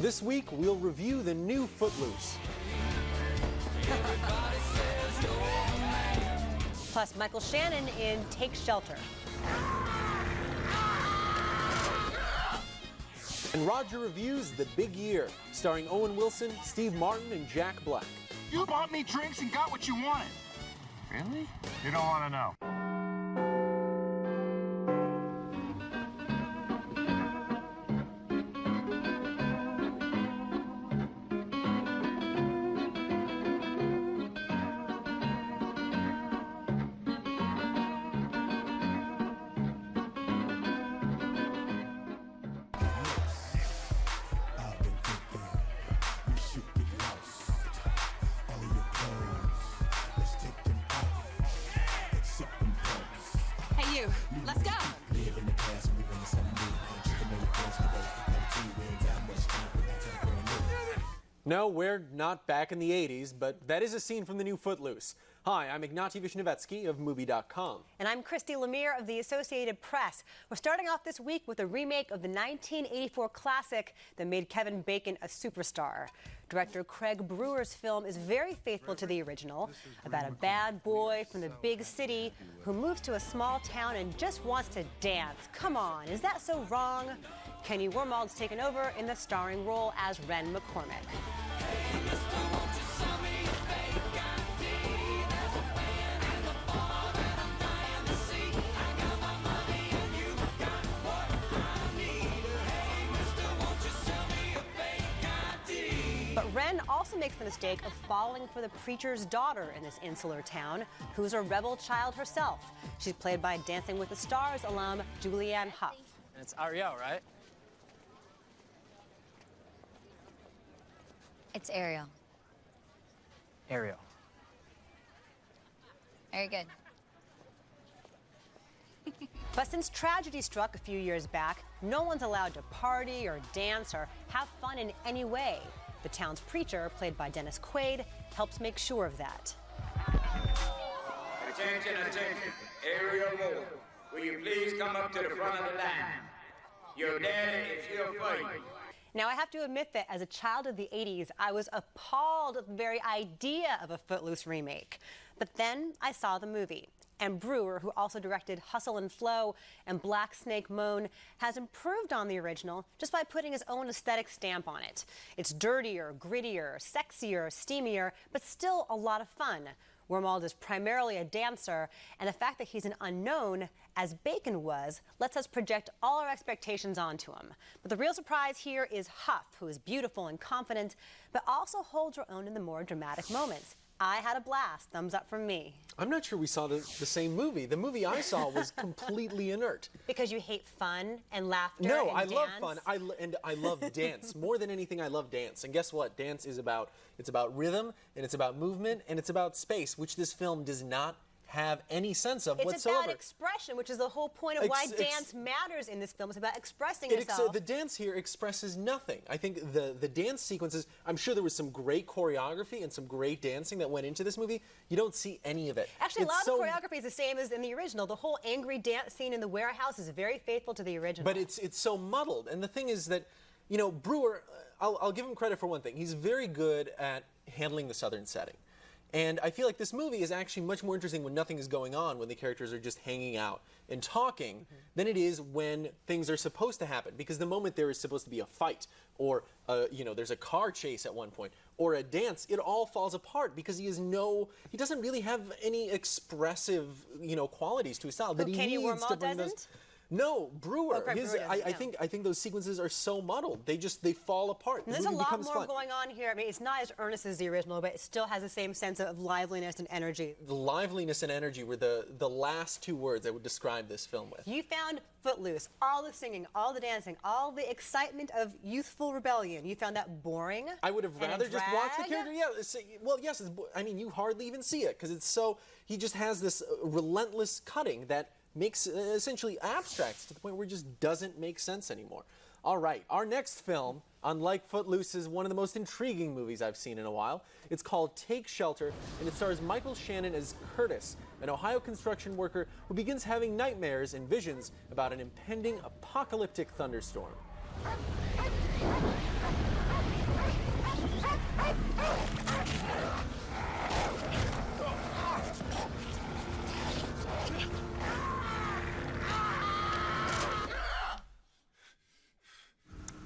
This week, we'll review the new Footloose. Plus, Michael Shannon in Take Shelter. And Roger reviews The Big Year, starring Owen Wilson, Steve Martin, and Jack Black. You bought me drinks and got what you wanted. Really? You don't want to know. Let's go. No, we're not back in the 80s, but that is a scene from the new Footloose. Hi, I'm Ignatiy Vishnevetsky of Movie.com. And I'm Christy, Lemire of the Associated Press. We're starting off this week with a remake of the 1984 classic that made Kevin Bacon a superstar. Director Craig Brewer's film is very faithful to the original, about a bad boy from the big city who moves to a small town and just wants to dance. Come on, is that so wrong? Kenny Wormald's taken over in the starring role as Ren McCormick. But Ren also makes the mistake of falling for the preacher's daughter in this insular town, who's a rebel child herself. She's played by Dancing with the Stars alum Julianne Hough. It's Ariel, right? It's Ariel. Ariel. Very good. But since tragedy struck a few years back, no one's allowed to party or dance or have fun in any way. The town's preacher, played by Dennis Quaid, helps make sure of that. Attention, attention. Ariel Moore, will you please come up to the front of the line? Your daddy is here for you. Now, I have to admit that as a child of the 80s, I was appalled at the very idea of a Footloose remake. But then I saw the movie. And Brewer, who also directed Hustle and Flow and Black Snake Moan, has improved on the original just by putting his own aesthetic stamp on it. It's dirtier, grittier, sexier, steamier, but still a lot of fun. Wormald is primarily a dancer, and the fact that he's an unknown, as Bacon was, lets us project all our expectations onto him. But the real surprise here is Hough, who is beautiful and confident, but also holds her own in the more dramatic moments. I had a blast. Thumbs up from me. I'm not sure we saw the same movie. The movie I saw was completely inert. Because you hate fun and laughter No, and I dance? love fun. I love dance. More than anything, I love dance. And guess what? Dance is it's about rhythm, and it's about movement, and it's about space, which this film does not have any sense of whatsoever. It's about expression, which is the whole point of why dance matters in this film. It's about expressing yourself. The dance here expresses nothing. I think the dance sequences, I'm sure there was some great choreography and some great dancing that went into this movie. You don't see any of it. Actually, a lot of the choreography is the same as in the original. The whole angry dance scene in the warehouse is very faithful to the original. But it's so muddled. And the thing is that, you know, Brewer, I'll give him credit for one thing. He's very good at handling the Southern setting. And I feel like this movie is actually much more interesting when nothing is going on, when the characters are just hanging out and talking, than it is when things are supposed to happen. Because the moment there is supposed to be a fight, or you know, there's a car chase at one point, or a dance, it all falls apart because he doesn't really have any expressive, you know, qualities to his style that he Kenny needs to bring doesn't? those. No, Brewer. I think those sequences are so muddled. They fall apart. There's a lot more going on here. I mean, it's not as earnest as the original, but it still has the same sense of liveliness and energy. The liveliness and energy were the last two words I would describe this film with. You found Footloose, all the singing, all the dancing, all the excitement of youthful rebellion. You found that boring? I would have rather just watched the character. Yeah, well, yes. I mean, you hardly even see it because it's so. He just has this relentless cutting that makes essentially abstracts to the point where it just doesn't make sense anymore. All right, our next film, unlike Footloose, is one of the most intriguing movies I've seen in a while. It's called Take Shelter, and it stars Michael Shannon as Curtis, an Ohio construction worker who begins having nightmares and visions about an impending apocalyptic thunderstorm.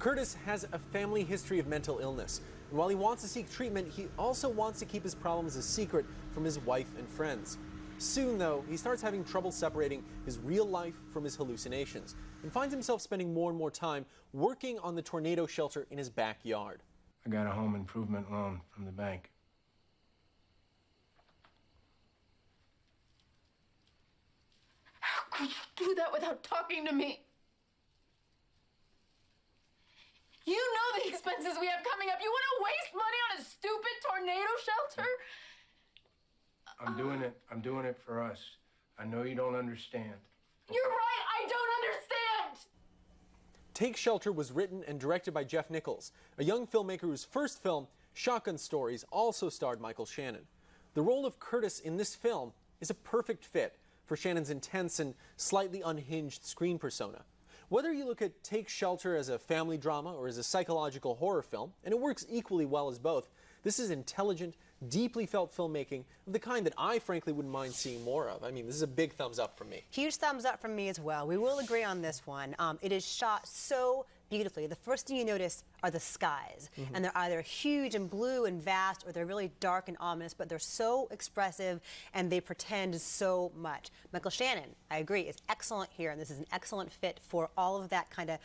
Curtis has a family history of mental illness, and while he wants to seek treatment, he also wants to keep his problems a secret from his wife and friends. Soon, though, he starts having trouble separating his real life from his hallucinations, and finds himself spending more and more time working on the tornado shelter in his backyard. I got a home improvement loan from the bank. How could you do that without talking to me? You know the expenses we have coming up. You want to waste money on a stupid tornado shelter? I'm doing it for us. I know you don't understand. You're right, I don't understand! Take Shelter was written and directed by Jeff Nichols, a young filmmaker whose first film, Shotgun Stories, also starred Michael Shannon. The role of Curtis in this film is a perfect fit for Shannon's intense and slightly unhinged screen persona. Whether you look at Take Shelter as a family drama or as a psychological horror film, and it works equally well as both, this is intelligent, deeply felt filmmaking of the kind that I frankly wouldn't mind seeing more of. I mean, this is a big thumbs up from me. Huge thumbs up from me as well. We will agree on this one. It is shot so beautifully. The first thing you notice are the skies. And they're either huge and blue and vast, or they're really dark and ominous, but they're so expressive and they pretend so much. Michael Shannon, I agree, is excellent here, and this is an excellent fit for all of that kind of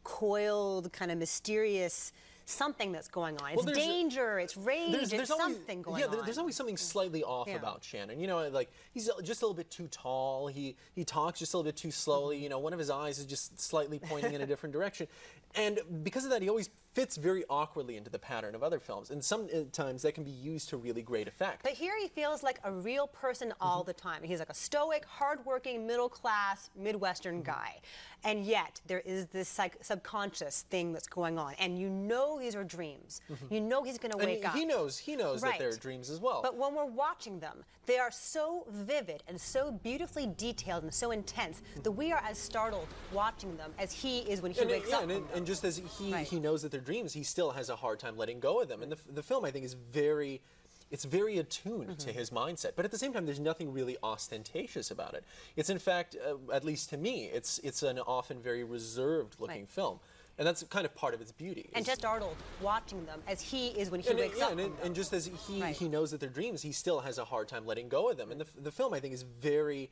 coiled, kind of mysterious something that's going on. It's danger, it's rage, it's something going on. Yeah, there's always something slightly off about Shannon. You know, like, he's just a little bit too tall, he talks just a little bit too slowly, you know, one of his eyes is just slightly pointing in a different direction. And because of that, he always fits very awkwardly into the pattern of other films, and sometimes that can be used to really great effect. But here he feels like a real person all the time. He's like a stoic, hardworking, middle-class, Midwestern guy. And yet, there is this subconscious thing that's going on. And you know these are dreams. You know he's going to wake up. He knows that they're dreams as well. But when we're watching them, they are so vivid and so beautifully detailed and so intense that we are as startled watching them as he is when he wakes up. And just as he knows that they're dreams, he still has a hard time letting go of them. And the film, I think, is very attuned to his mindset. But at the same time, there's nothing really ostentatious about it. It's, in fact, at least to me, it's an often very reserved-looking film. And that's kind of part of its beauty. And just startled watching them as he is when he wakes up. And just as he knows that they're dreams, he still has a hard time letting go of them. And the film, I think, is very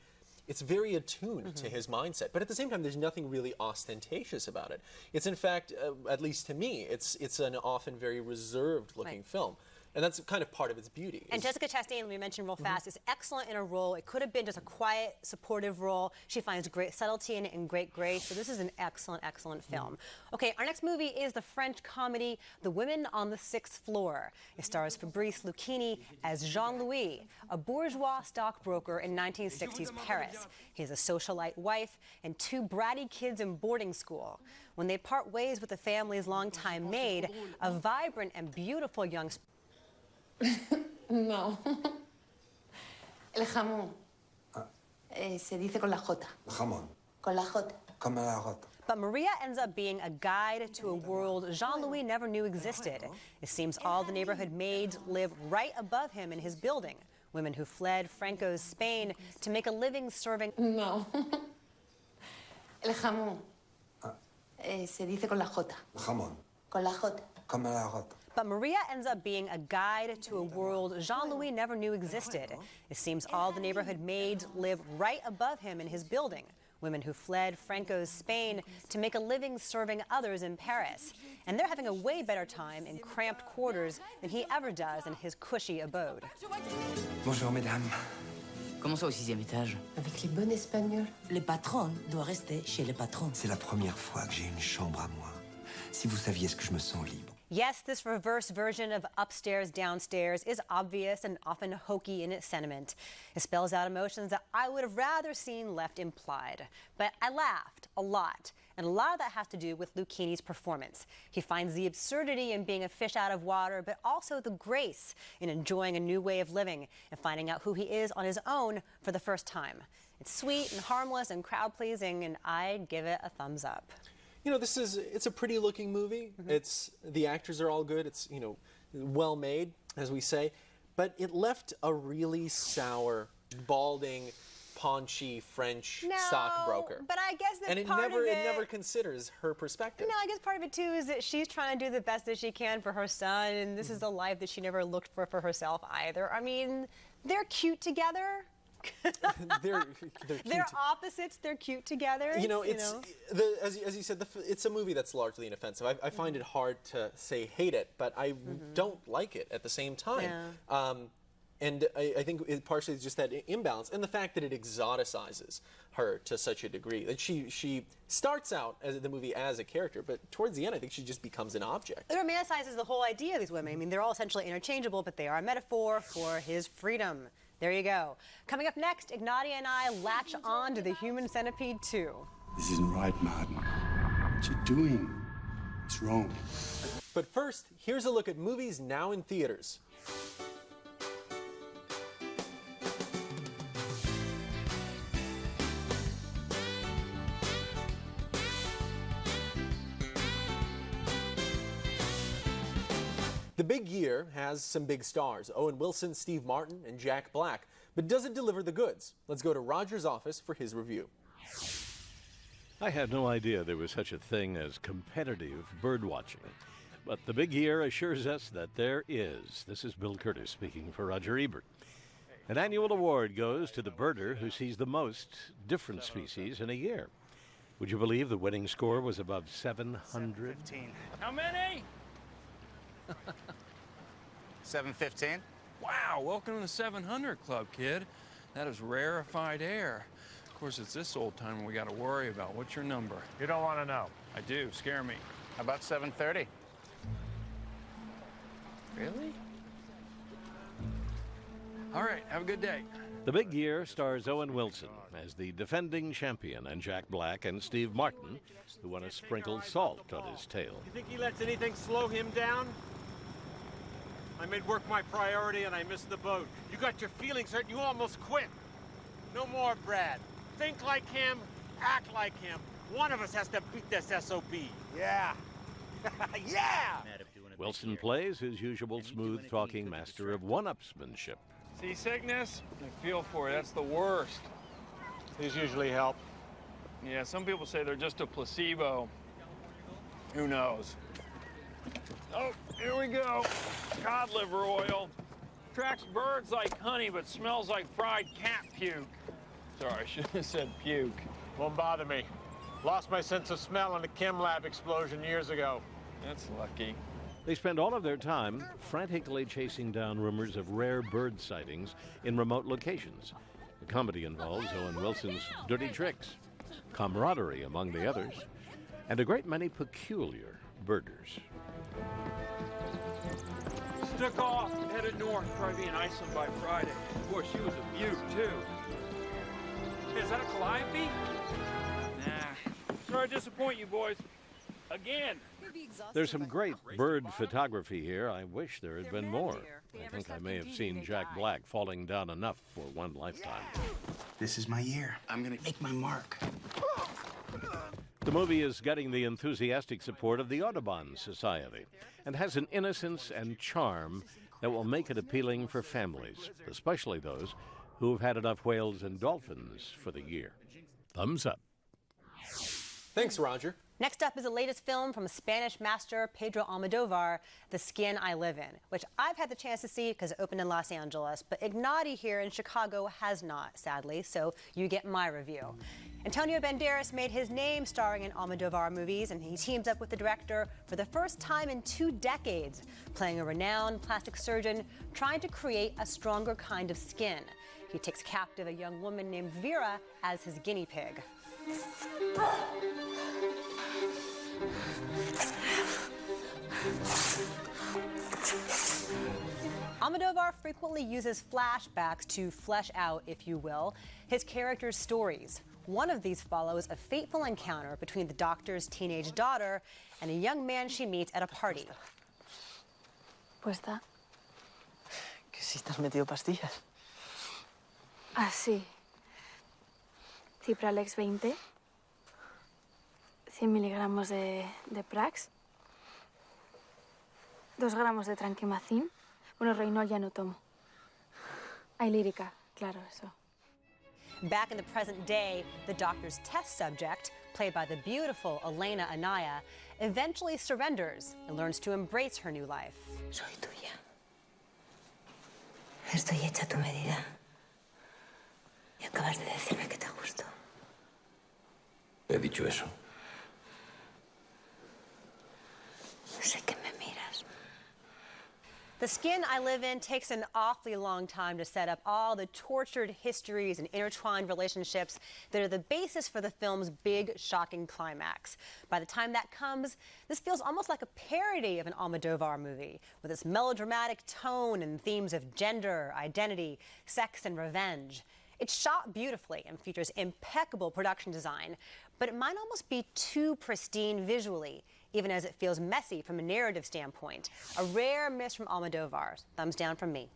attuned to his mindset. But at the same time, there's nothing really ostentatious about it. It's, in fact, at least to me, it's an often very reserved-looking film. And that's kind of part of its beauty. And Jessica Chastain, we mentioned real fast, is excellent in her role. It could have been just a quiet, supportive role. She finds great subtlety in it and great grace. So this is an excellent, excellent film. Okay, our next movie is the French comedy The Women on the Sixth Floor. It stars Fabrice Lucchini as Jean-Louis, a bourgeois stockbroker in 1960s Paris. He has a socialite wife and two bratty kids in boarding school. When they part ways with the family's longtime maid, a vibrant and beautiful young No. El jamón. Se dice con la J. Jamón. Con la J. Comme la rota. But Maria ends up being a guide to a world Jean-Louis never knew existed. It seems all the neighborhood maids live right above him in his building. Women who fled Franco's Spain to make a living serving... No. El jamón. Se dice con la J. Jamón. Con la J. Comme la rota. But Maria ends up being a guide to a world Jean-Louis never knew existed. It seems all the neighborhood maids live right above him in his building. Women who fled Franco's Spain to make a living serving others in Paris. And they're having a way better time in cramped quarters than he ever does in his cushy abode. Bonjour, mesdames. Comment ça au 6e étage? Avec les bonnes espagnols. Le patron doit rester chez le patron. C'est la première fois que j'ai une chambre à moi. Si vous saviez ce que je me sens libre. Yes, this reverse version of upstairs, downstairs is obvious and often hokey in its sentiment. It spells out emotions that I would have rather seen left implied. But I laughed a lot, and a lot of that has to do with Lucchini's performance. He finds the absurdity in being a fish out of water, but also the grace in enjoying a new way of living and finding out who he is on his own for the first time. It's sweet and harmless and crowd-pleasing, and I'd give it a thumbs up. You know, it's a pretty looking movie. The actors are all good. It's, you know, well made, as we say, but it left a really sour, balding, paunchy French No, stockbroker. but I guess that and it part never of it never considers her perspective. No, I guess part of it too is that she's trying to do the best that she can for her son, and this is a life that she never looked for herself either. I mean, they're cute together. they're cute. They're opposites. They're cute together. You know, as you said, it's a movie that's largely inoffensive. I find it hard to say hate it, but I don't like it at the same time. Yeah. And I think it partially is just that imbalance, and the fact that it exoticizes her to such a degree that she starts out as the movie as a character, but towards the end, I think she just becomes an object. It romanticizes the whole idea of these women. I mean, they're all essentially interchangeable, but they are a metaphor for his freedom. There you go. Coming up next, Ignatiy and I latch on to the human centipede too. This isn't right, Martin. What you're doing is wrong. But first, here's a look at movies now in theaters. The big year has some big stars, Owen Wilson, Steve Martin, and Jack Black, but does it deliver the goods? Let's go to Roger's office for his review. I had no idea there was such a thing as competitive bird watching, but the big year assures us that there is. This is Bill Curtis speaking for Roger Ebert. An annual award goes to the birder who sees the most different species in a year. Would you believe the winning score was above 700? How many? 715. Wow, welcome to the 700 Club, kid. That is rarefied air. Of course, it's this old timer we got to worry about. What's your number? You don't want to know. I do. Scare me. How about 730? Really? All right, have a good day. The big year stars Owen Wilson as the defending champion and Jack Black and Steve Martin, who won a sprinkled salt on his tail. You think he lets anything slow him down? I made work my priority and I missed the boat. You got your feelings hurt and you almost quit. No more, Brad. Think like him, act like him. One of us has to beat this SOB. Yeah. Yeah! Wilson plays his usual smooth-talking master of one-upsmanship. Seasickness? I feel for you. That's the worst. These usually help. Yeah, some people say they're just a placebo. Who knows? Oh, here we go. Cod liver oil. Tracks birds like honey, but smells like fried cat puke. Sorry, I should have said puke. Won't bother me. Lost my sense of smell in a chem lab explosion years ago. That's lucky. They spend all of their time frantically chasing down rumors of rare bird sightings in remote locations. The comedy involves Owen Wilson's dirty tricks, camaraderie among the others, and a great many peculiar birders. Took off, headed north, probably being Iceland by Friday. Boy, she was a beaut, too. Hey, is that a calliope? Nah. Sorry to disappoint you, boys. Again. There's some great bird photography here. I wish there had been more. I think I may have seen Jack Black falling down enough for one lifetime. This is my year. I'm gonna make my mark. The movie is getting the enthusiastic support of the Audubon Society and has an innocence and charm that will make it appealing for families, especially those who have had enough whales and dolphins for the year. Thumbs up. Thanks, Roger. Next up is the latest film from Spanish master Pedro Almodovar, The Skin I Live In, which I've had the chance to see because it opened in Los Angeles, but Ignatiy here in Chicago has not, sadly, so you get my review. Antonio Banderas made his name starring in Almodovar movies, and he teams up with the director for the first time in 2 decades, playing a renowned plastic surgeon trying to create a stronger kind of skin. He takes captive a young woman named Vera as his guinea pig. Almodovar frequently uses flashbacks to flesh out, if you will, his characters' stories. One of these follows a fateful encounter between the doctor's teenage daughter and a young man she meets at a party. Puesta. Que si te has metido pastillas. Ah, sí. Cipralex 20. 100 miligramos de Prax. 2 gramos de tranquimacin. Bueno, Reinol ya no tomo. Hay lírica, claro, eso. Back in the present day, the doctor's test subject, played by the beautiful Elena Anaya, eventually surrenders and learns to embrace her new life. Soy tuya. Estoy hecha a tu medida. Y acabas de decirme que te gusto. He dicho eso. Sé que me miras. The Skin I Live In takes an awfully long time to set up all the tortured histories and intertwined relationships that are the basis for the film's big, shocking climax. By the time that comes, this feels almost like a parody of an Almodovar movie, with its melodramatic tone and themes of gender, identity, sex, and revenge. It's shot beautifully and features impeccable production design, but it might almost be too pristine visually, even as it feels messy from a narrative standpoint. A rare miss from Almodovar. Thumbs down from me.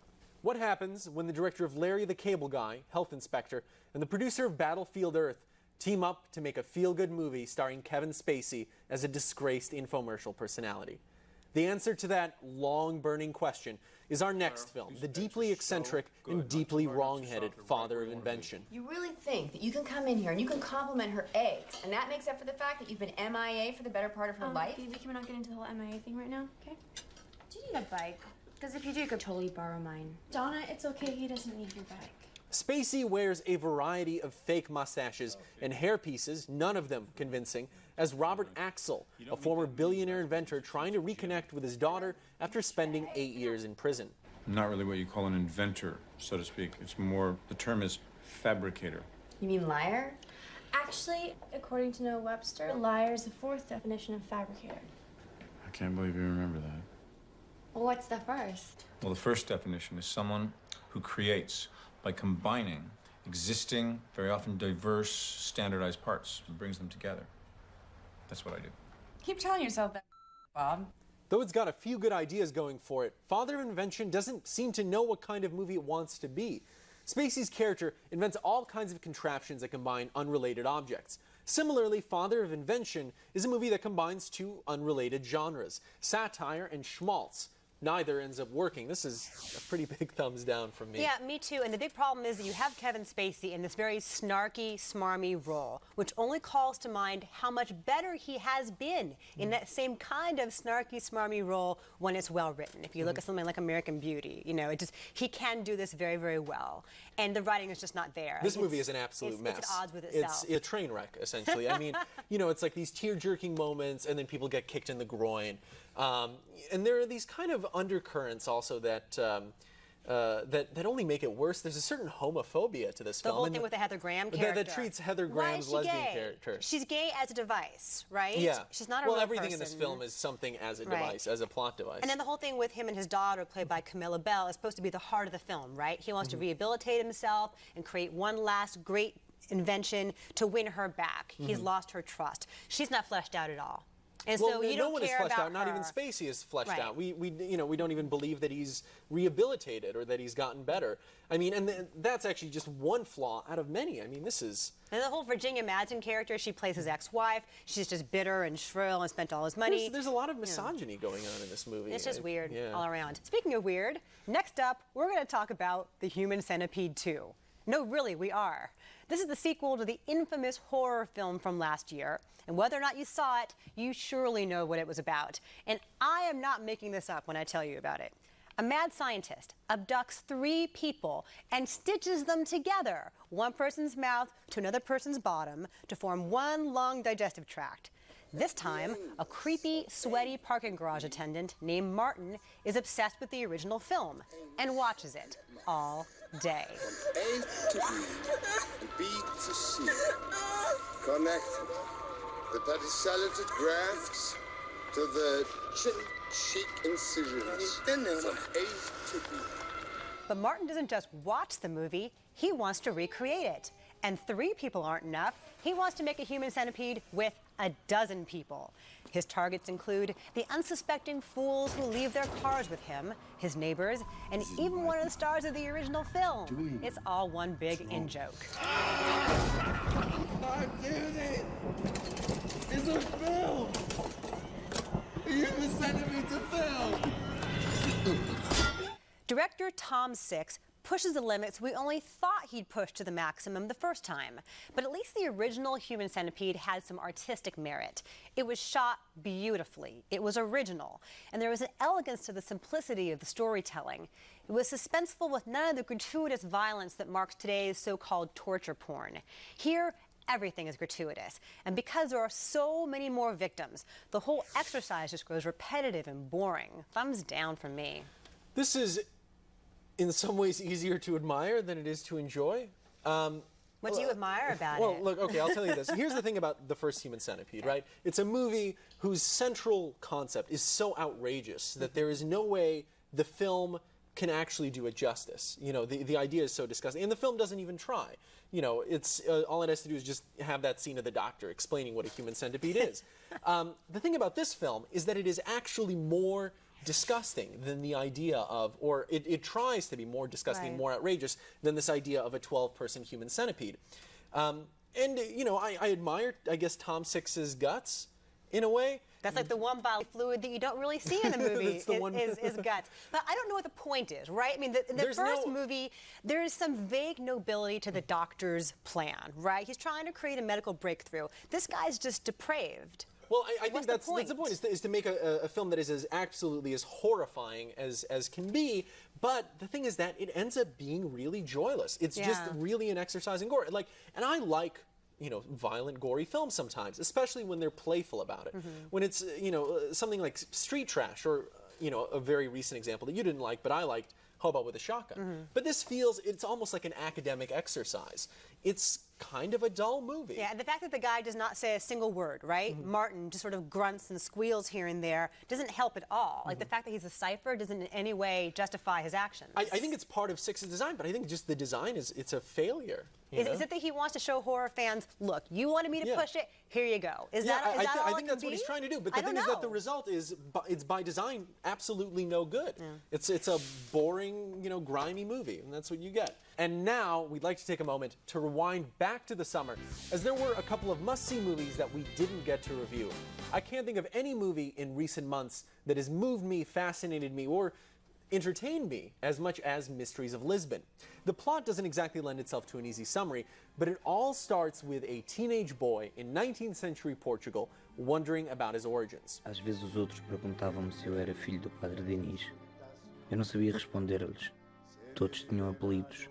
What happens when the director of Larry the Cable Guy, Health Inspector, and the producer of Battlefield Earth team up to make a feel-good movie starring Kevin Spacey as a disgraced infomercial personality? The answer to that long-burning question is our next film, the deeply eccentric and deeply wrong-headed father of invention. You really think that you can come in here and you can compliment her eggs, and that makes up for the fact that you've been MIA for the better part of her life? Baby, can we not get into the whole MIA thing right now, okay? Do you need a bike? Because if you do, you could totally borrow mine. Donna, it's okay. He doesn't need your bike. Spacey wears a variety of fake mustaches and hairpieces, none of them convincing, as Robert Axel, a former billionaire inventor trying to reconnect with his daughter after spending 8 years in prison. I'm not really what you call an inventor, so to speak. It's more, the term is fabricator. You mean liar? Actually, according to Noah Webster, liar is the fourth definition of fabricator. I can't believe you remember that. Well, what's the first? Well, the first definition is someone who creates by combining existing, very often diverse, standardized parts and brings them together. That's what I do. Keep telling yourself that, Bob. Though it's got a few good ideas going for it, Father of Invention doesn't seem to know what kind of movie it wants to be. Spacey's character invents all kinds of contraptions that combine unrelated objects. Similarly, Father of Invention is a movie that combines two unrelated genres, satire and schmaltz. Neither ends up working. This is a pretty big thumbs down from me. Yeah, me too. And the big problem is that you have Kevin Spacey in this very snarky, smarmy role, which only calls to mind how much better he has been in that same kind of snarky, smarmy role when it's well written. If you look at something like American Beauty, you know, he can do this very, very well. And the writing is just not there. This movie is an absolute mess. It's at odds with itself. It's a train wreck, essentially. I mean, you know, it's like these tear-jerking moments, and then people get kicked in the groin. And there are these kind of undercurrents also that that only make it worse. There's a certain homophobia to this film. The whole thing with the Heather Graham character. That treats Heather Graham's lesbian character. She's gay as a device, right? Yeah. She's not a real person. Well, everything in this film is something as a device, as a plot device. And then the whole thing with him and his daughter, played by Camilla Bell, is supposed to be the heart of the film, right? He wants to rehabilitate himself and create one last great invention to win her back. He's lost her trust. She's not fleshed out at all. And well, so you no don't one care is fleshed about out. Not her. even Spacey is fleshed Right. out. We don't even believe that he's rehabilitated or that he's gotten better. I mean, and that's actually just one flaw out of many. I mean, this is. And the whole Virginia Madsen character, she plays his ex-wife. She's just bitter and shrill and spent all his money. There's a lot of misogyny going on in this movie. It's just weird yeah. all around. Speaking of weird, next up, we're going to talk about The Human Centipede 2. No, really, we are. This is the sequel to the infamous horror film from last year. And whether or not you saw it, you surely know what it was about. And I am not making this up when I tell you about it. A mad scientist abducts 3 people and stitches them together, one person's mouth to another person's bottom, to form one long digestive tract. This time, a creepy, sweaty parking garage attendant named Martin is obsessed with the original film and watches it all day. From A to B and B to C. Connected. The pedicellate grafts to the chin-cheek incisions. From A to B. But Martin doesn't just watch the movie, he wants to recreate it. And 3 people aren't enough. He wants to make a human centipede with 12 people. His targets include the unsuspecting fools who leave their cars with him, his neighbors, and even one of the stars of the original film. It's all one big in-joke. God damn it! It's a film! You even sent me to film! Director Tom Six pushes the limits we only thought he'd push to the maximum the first time. But at least the original Human Centipede had some artistic merit. It was shot beautifully. It was original. And there was an elegance to the simplicity of the storytelling. It was suspenseful with none of the gratuitous violence that marks today's so-called torture porn. Here, everything is gratuitous. And because there are so many more victims, the whole exercise just grows repetitive and boring. Thumbs down from me. This is, in some ways, easier to admire than it is to enjoy. What do you admire about it? Well, look, okay, I'll tell you this. Here's the thing about the first Human Centipede, right? It's a movie whose central concept is so outrageous that there is no way the film can actually do it justice. You know, the idea is so disgusting. And the film doesn't even try. You know, it's all it has to do is just have that scene of the doctor explaining what a human centipede is. The thing about this film is that it is actually more disgusting than the idea of, or it tries to be more disgusting, more outrageous than this idea of a 12-person human centipede. And, you know, I admire, I guess, Tom Six's guts in a way. That's like the one bodily fluid that you don't really see in the movie is guts. But I don't know what the point is, right? I mean, in the first movie, there is some vague nobility to the doctor's plan, right? He's trying to create a medical breakthrough. This guy's just depraved. Well, I think that's the point, is to make a film that is as absolutely as horrifying as can be, but the thing is that it ends up being really joyless. It's just really an exercise in gore. And I like, you know, violent, gory films sometimes, especially when they're playful about it. When it's, you know, something like Street Trash, or, you know, a very recent example that you didn't like, but I liked, How About with a Shotgun? But this feels, it's almost like an academic exercise. It's kind of a dull movie. Yeah, and the fact that the guy does not say a single word, right? Martin just sort of grunts and squeals here and there doesn't help at all. Like the fact that he's a cipher doesn't in any way justify his actions. I think it's part of Six's design, but I think just the design it's a failure. Is it that he wants to show horror fans, look, you wanted me to push it, here you go? Is that all I think that's what he's trying to do. But the thing is that the result is, it's by design absolutely no good. It's a boring, you know, grimy movie, and that's what you get. And now we'd like to take a moment to rewind back to the summer, as there were a couple of must-see movies that we didn't get to review. I can't think of any movie in recent months that has moved me, fascinated me, or entertained me as much as Mysteries of Lisbon. The plot doesn't exactly lend itself to an easy summary, but it all starts with a teenage boy in 19th century Portugal wondering about his origins. Às vezes os outros perguntavam-me se eu era filho do Padre Denis. Eu não sabia responder-lhes. Todos tinham apelidos.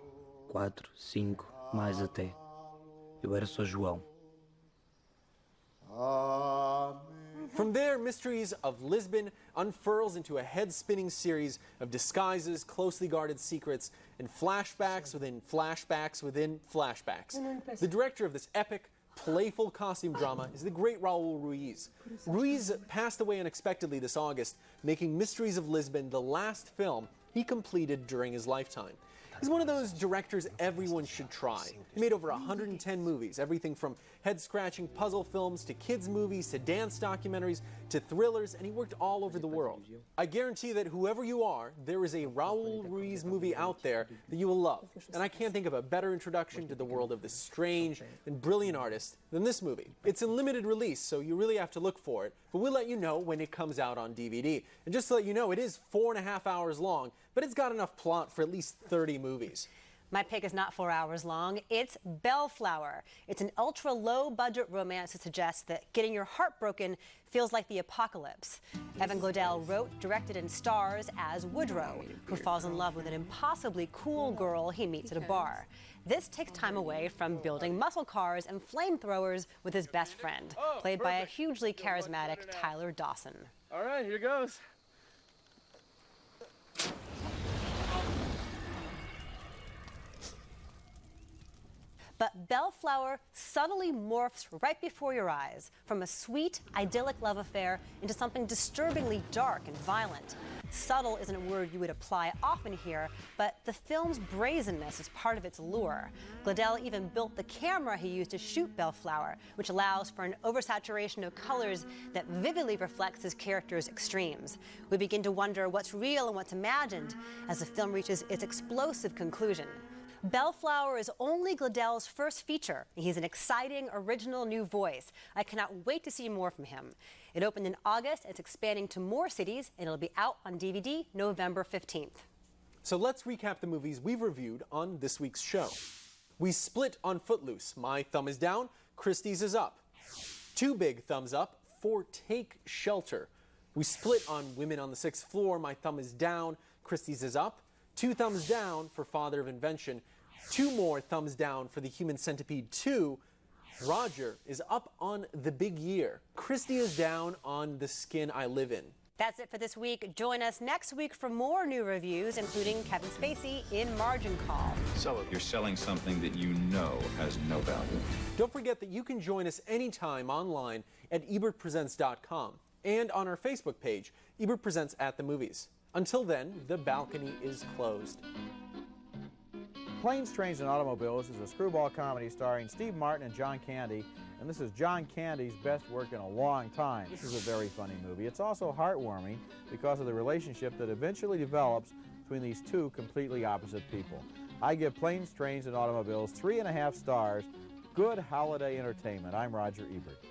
4, 5, mais até. Eu era só João. From there, Mysteries of Lisbon unfurls into a head-spinning series of disguises, closely guarded secrets, and flashbacks within flashbacks within flashbacks. The director of this epic, playful costume drama is the great Raul Ruiz. Ruiz passed away unexpectedly this August, making Mysteries of Lisbon the last film he completed during his lifetime. He's one of those directors everyone should try. He made over 110 movies, everything from head-scratching puzzle films to kids' movies to dance documentaries to thrillers, and he worked all over the world. I guarantee that whoever you are, there is a Raul Ruiz movie out there that you will love. And I can't think of a better introduction to the world of this strange and brilliant artist than this movie. It's in limited release, so you really have to look for it, but we'll let you know when it comes out on DVD. And just to let you know, it is 4.5 hours long, but it's got enough plot for at least 30 movies. My pick is not 4 hours long. It's Bellflower. It's an ultra-low-budget romance that suggests that getting your heart broken feels like the apocalypse. Evan Glodell wrote, directed, and stars as Woodrow, who falls in love with an impossibly cool girl he meets at a bar. This takes time away from building muscle cars and flamethrowers with his best friend, played by a hugely charismatic Tyler Dawson. All right, here goes. But Bellflower subtly morphs right before your eyes, from a sweet, idyllic love affair into something disturbingly dark and violent. Subtle isn't a word you would apply often here, but the film's brazenness is part of its lure. Glodell even built the camera he used to shoot Bellflower, which allows for an oversaturation of colors that vividly reflects his character's extremes. We begin to wonder what's real and what's imagined as the film reaches its explosive conclusion. Bellflower is only Glodell's first feature. He's an exciting, original new voice. I cannot wait to see more from him. It opened in August, it's expanding to more cities, and it'll be out on DVD November 15th. So let's recap the movies we've reviewed on this week's show. We split on Footloose. My thumb is down, Christy's is up. 2 big thumbs up for Take Shelter. We split on Women on the Sixth Floor. My thumb is down, Christy's is up. 2 thumbs down for Father of Invention. 2 more thumbs down for The Human Centipede 2. Roger is up on The Big Year. Christy is down on The Skin I Live In. That's it for this week. Join us next week for more new reviews, including Kevin Spacey in Margin Call. So you're selling something that you know has no value. Don't forget that you can join us anytime online at ebertpresents.com and on our Facebook page, Ebert Presents at the Movies. Until then, the balcony is closed. Planes, Trains, and Automobiles is a screwball comedy starring Steve Martin and John Candy, and this is John Candy's best work in a long time. This is a very funny movie. It's also heartwarming because of the relationship that eventually develops between these 2 completely opposite people. I give Planes, Trains, and Automobiles 3.5 stars. Good holiday entertainment. I'm Roger Ebert.